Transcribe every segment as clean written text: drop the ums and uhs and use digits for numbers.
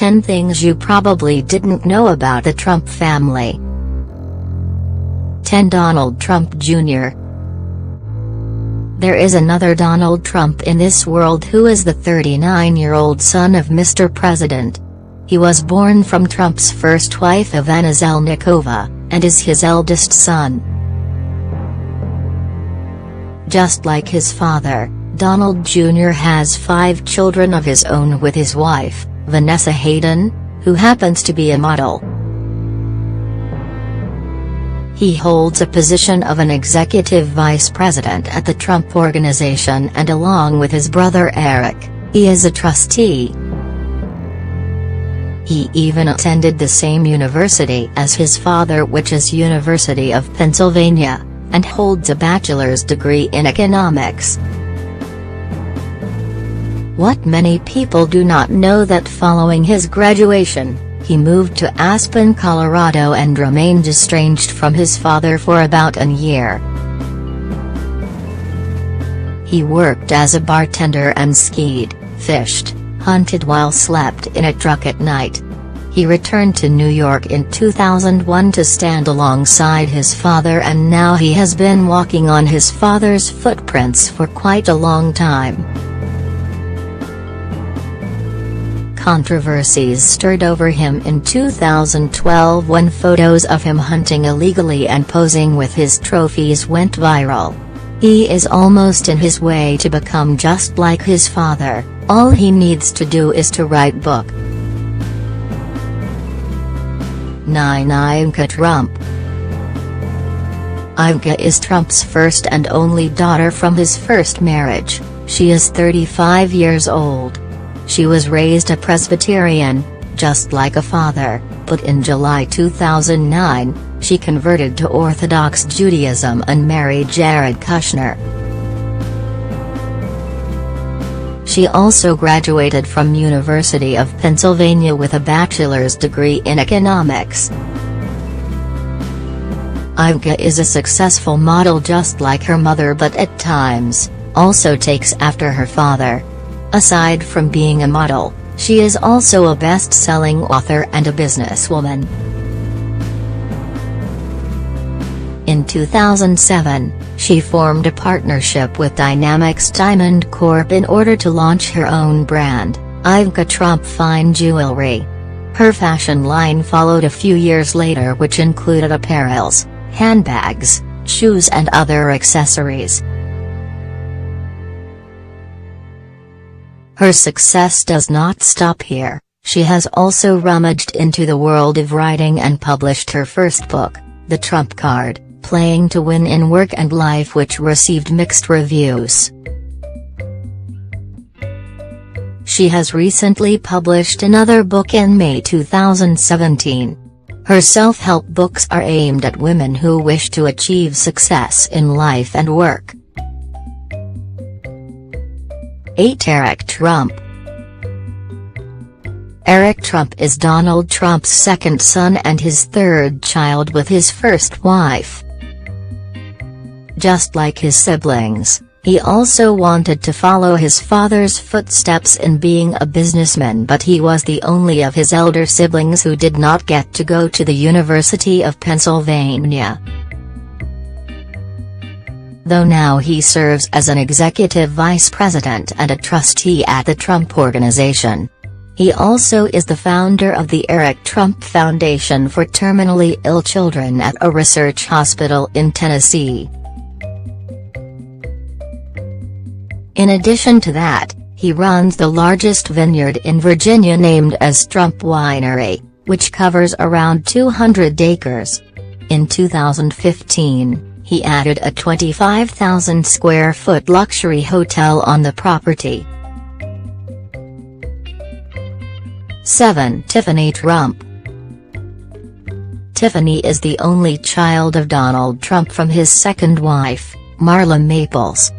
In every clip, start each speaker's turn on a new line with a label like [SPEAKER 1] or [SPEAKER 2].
[SPEAKER 1] 10 Things You Probably Didn't Know About the Trump Family. 10 Donald Trump Jr. There is another Donald Trump in this world who is the 39-year-old son of Mr. President. He was born from Trump's first wife Ivana Zelnikova, and is his eldest son. Just like his father, Donald Jr. has 5 children of his own with his wife, Vanessa Hayden, who happens to be a model. He holds a position of an executive vice president at the Trump Organization, and along with his brother Eric, he is a trustee. He even attended the same university as his father, which is University of Pennsylvania, and holds a bachelor's degree in economics. What many people do not know that following his graduation, he moved to Aspen, Colorado and remained estranged from his father for about a year. He worked as a bartender and skied, fished, hunted while slept in a truck at night. He returned to New York in 2001 to stand alongside his father, and now he has been walking on his father's footprints for quite a long time. Controversies stirred over him in 2012 when photos of him hunting illegally and posing with his trophies went viral. He is almost in his way to become just like his father. All he needs to do is to write book. 9. Ivanka Trump. Ivanka is Trump's first and only daughter from his first marriage. She is 35 years old. She was raised a Presbyterian, just like a father, but in July 2009, she converted to Orthodox Judaism and married Jared Kushner. She also graduated from University of Pennsylvania with a bachelor's degree in economics. Ivanka is a successful model just like her mother, but at times, also takes after her father. Aside from being a model, she is also a best-selling author and a businesswoman. In 2007, she formed a partnership with Dynamics Diamond Corp in order to launch her own brand, Ivanka Trump Fine Jewelry. Her fashion line followed a few years later, which included apparels, handbags, shoes and other accessories. Her success does not stop here. She has also rummaged into the world of writing and published her first book, The Trump Card: Playing to Win in Work and Life, which received mixed reviews. She has recently published another book in May 2017. Her self-help books are aimed at women who wish to achieve success in life and work. 8. Eric Trump. Eric Trump is Donald Trump's second son and his third child with his first wife. Just like his siblings, he also wanted to follow his father's footsteps in being a businessman, but he was the only of his elder siblings who did not get to go to the University of Pennsylvania. Though now he serves as an executive vice president and a trustee at the Trump Organization. He also is the founder of the Eric Trump Foundation for terminally ill children at a research hospital in Tennessee. In addition to that, he runs the largest vineyard in Virginia named as Trump Winery, which covers around 200 acres. In 2015, he added a 25,000 square foot luxury hotel on the property. 7. Tiffany Trump. Tiffany is the only child of Donald Trump from his second wife, Marla Maples.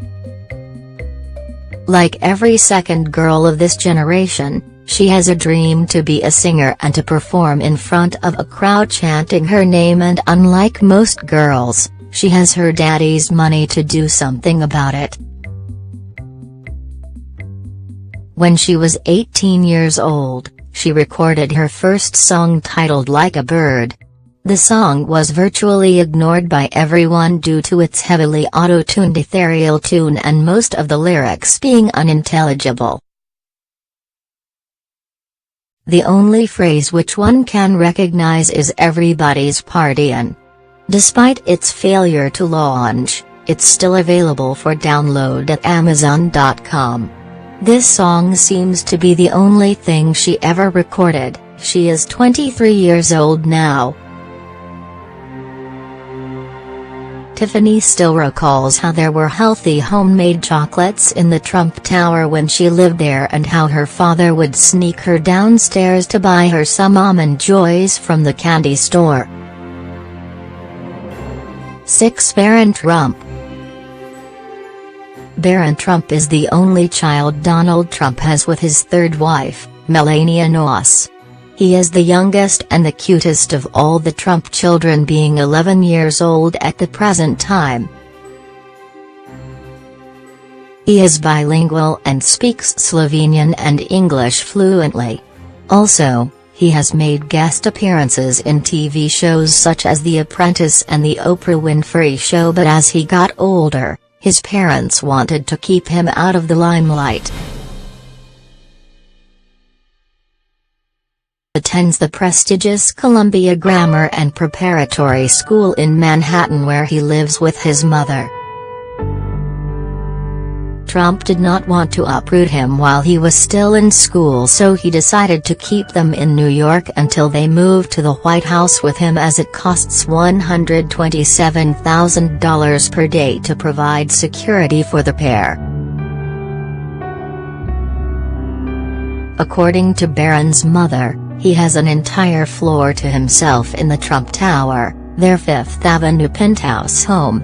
[SPEAKER 1] Like every second girl of this generation, she has a dream to be a singer and to perform in front of a crowd chanting her name, and unlike most girls, she has her daddy's money to do something about it. When she was 18 years old, she recorded her first song titled Like a Bird. The song was virtually ignored by everyone due to its heavily auto-tuned ethereal tune and most of the lyrics being unintelligible. The only phrase which one can recognize is "everybody's partyin'." Despite its failure to launch, it's still available for download at Amazon.com. This song seems to be the only thing she ever recorded. She is 23 years old now. Tiffany still recalls how there were healthy homemade chocolates in the Trump Tower when she lived there and how her father would sneak her downstairs to buy her some Almond Joys from the candy store. 6. Barron Trump. Barron Trump is the only child Donald Trump has with his third wife, Melania Noss. He is the youngest and the cutest of all the Trump children, being 11 years old at the present time. He is bilingual and speaks Slovenian and English fluently. Also, he has made guest appearances in TV shows such as The Apprentice and The Oprah Winfrey Show, but as he got older, his parents wanted to keep him out of the limelight. Attends the prestigious Columbia Grammar and Preparatory School in Manhattan, where he lives with his mother. Trump did not want to uproot him while he was still in school, so he decided to keep them in New York until they moved to the White House with him, as it costs $127,000 per day to provide security for the pair. According to Barron's mother, he has an entire floor to himself in the Trump Tower, their Fifth Avenue penthouse home.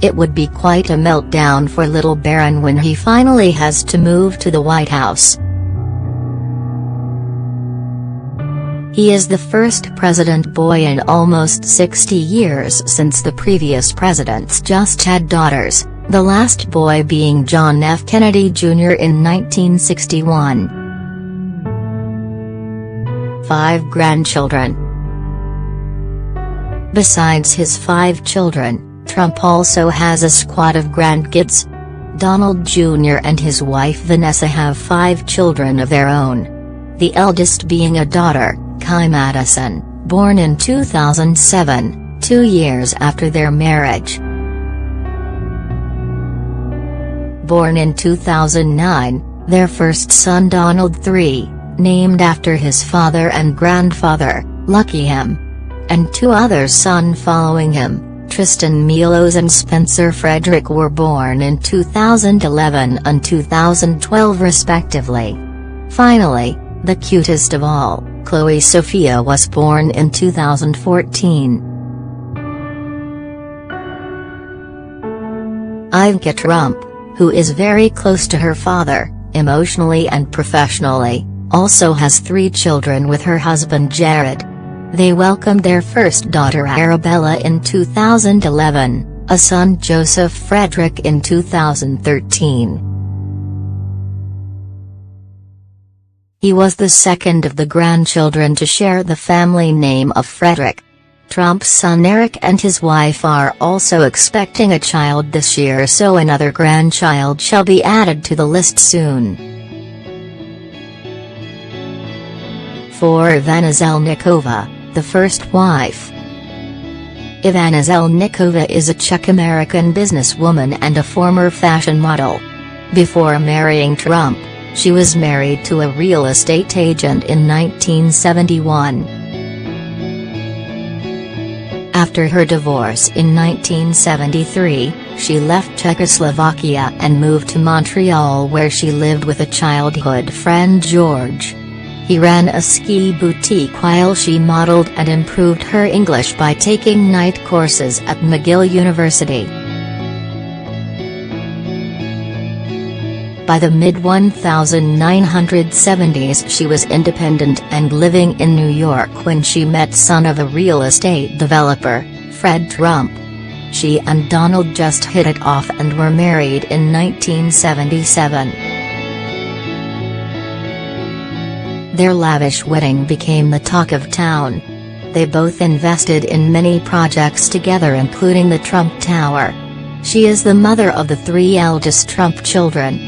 [SPEAKER 1] It would be quite a meltdown for little Barron when he finally has to move to the White House. He is the first president boy in almost 60 years, since the previous presidents just had daughters, the last boy being John F. Kennedy Jr. in 1961. 5 grandchildren. Besides his 5 children, Trump also has a squad of grandkids. Donald Jr. and his wife Vanessa have 5 children of their own. The eldest being a daughter, Kai Madison, born in 2007, 2 years after their marriage. Born in 2009, their first son Donald III, named after his father and grandfather, Lucky him. And 2 other sons following him, Tristan Milos and Spencer Frederick, were born in 2011 and 2012 respectively. Finally, the cutest of all, Chloe Sophia, was born in 2014. Ivanka Trump, who is very close to her father, emotionally and professionally, also has 3 children with her husband Jared. They welcomed their first daughter Arabella in 2011, a son Joseph Frederick in 2013. He was the second of the grandchildren to share the family name of Frederick. Trump's son Eric and his wife are also expecting a child this year, so another grandchild shall be added to the list soon. 4. Ivana Zelníčková, the first wife. Ivana Zelníčková is a Czech-American businesswoman and a former fashion model. Before marrying Trump, she was married to a real estate agent in 1971. After her divorce in 1973, she left Czechoslovakia and moved to Montreal, where she lived with a childhood friend George. He ran a ski boutique while she modeled and improved her English by taking night courses at McGill University. By the mid-1970s she was independent and living in New York when she met son of a real estate developer, Fred Trump. She and Donald just hit it off and were married in 1977. Their lavish wedding became the talk of town. They both invested in many projects together, including the Trump Tower. She is the mother of the 3 eldest Trump children.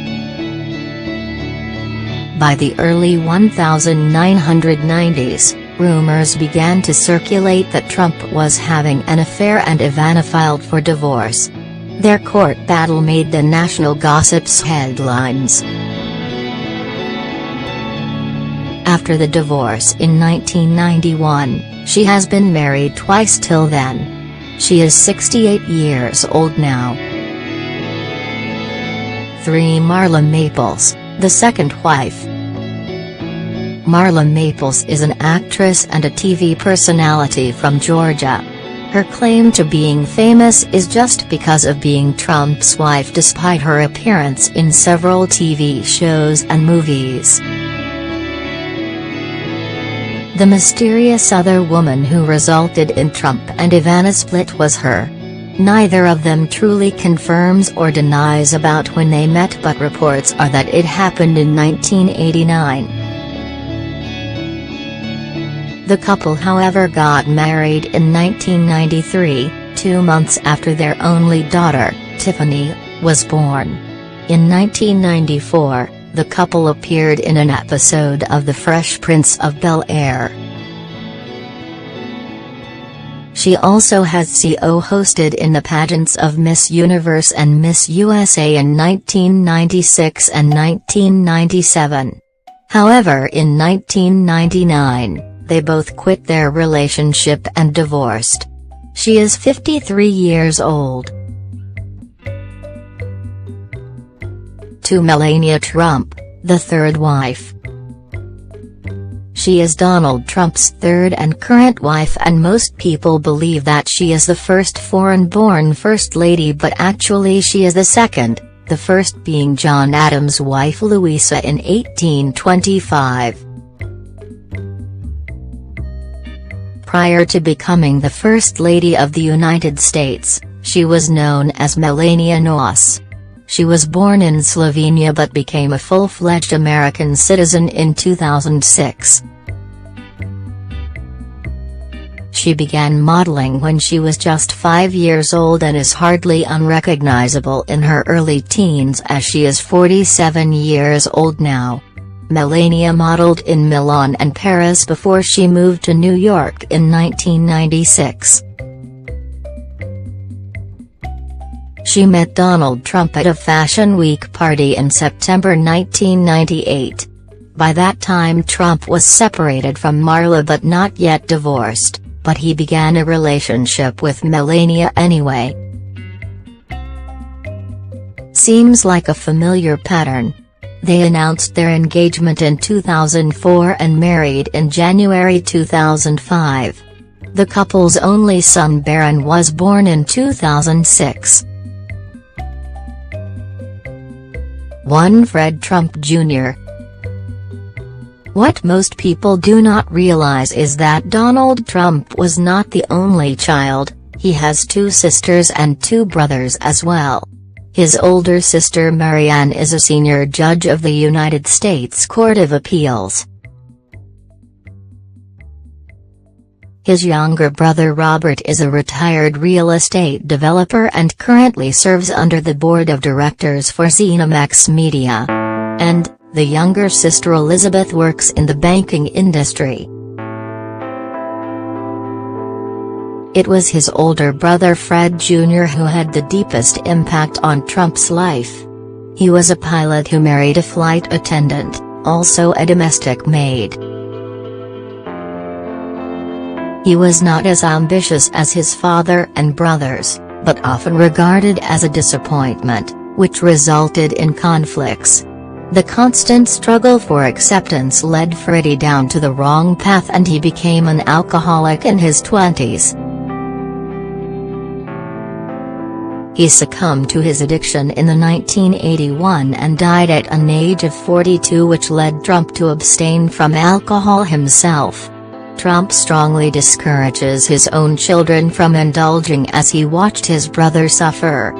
[SPEAKER 1] By the early 1990s, rumors began to circulate that Trump was having an affair, and Ivana filed for divorce. Their court battle made the national gossip's headlines. After the divorce in 1991, she has been married twice till then. She is 68 years old now. 3. Marla Maples, the second wife. Marla Maples is an actress and a TV personality from Georgia. Her claim to being famous is just because of being Trump's wife, despite her appearance in several TV shows and movies. The mysterious other woman who resulted in Trump and Ivana's split was her. Neither of them truly confirms or denies about when they met, but reports are that it happened in 1989. The couple, however, got married in 1993, 2 months after their only daughter, Tiffany, was born. In 1994, the couple appeared in an episode of The Fresh Prince of Bel-Air. She also has co-hosted in the pageants of Miss Universe and Miss USA in 1996 and 1997. However, in 1999, they both quit their relationship and divorced. She is 53 years old. 2. Melania Trump, the third wife. She is Donald Trump's third and current wife, and most people believe that she is the first foreign-born First Lady, but actually she is the second, the first being John Adams' wife Louisa in 1825. Prior to becoming the First Lady of the United States, she was known as Melania Noss. She was born in Slovenia but became a full-fledged American citizen in 2006. She began modeling when she was just 5 years old and is hardly unrecognizable in her early teens, as she is 47 years old now. Melania modeled in Milan and Paris before she moved to New York in 1996. She met Donald Trump at a Fashion Week party in September 1998. By that time Trump was separated from Marla but not yet divorced, but he began a relationship with Melania anyway. Seems like a familiar pattern. They announced their engagement in 2004 and married in January 2005. The couple's only son Barron was born in 2006. 1. Fred Trump Jr. What most people do not realize is that Donald Trump was not the only child. He has 2 sisters and 2 brothers as well. His older sister Marianne is a senior judge of the United States Court of Appeals. His younger brother Robert is a retired real estate developer and currently serves under the board of directors for ZeniMax Media. And, the younger sister Elizabeth works in the banking industry. It was his older brother Fred Jr. who had the deepest impact on Trump's life. He was a pilot who married a flight attendant, also a domestic maid. He was not as ambitious as his father and brothers, but often regarded as a disappointment, which resulted in conflicts. The constant struggle for acceptance led Freddie down to the wrong path and he became an alcoholic in his 20s. He succumbed to his addiction in 1981 and died at an age of 42, which led Trump to abstain from alcohol himself. Trump strongly discourages his own children from indulging as he watched his brother suffer.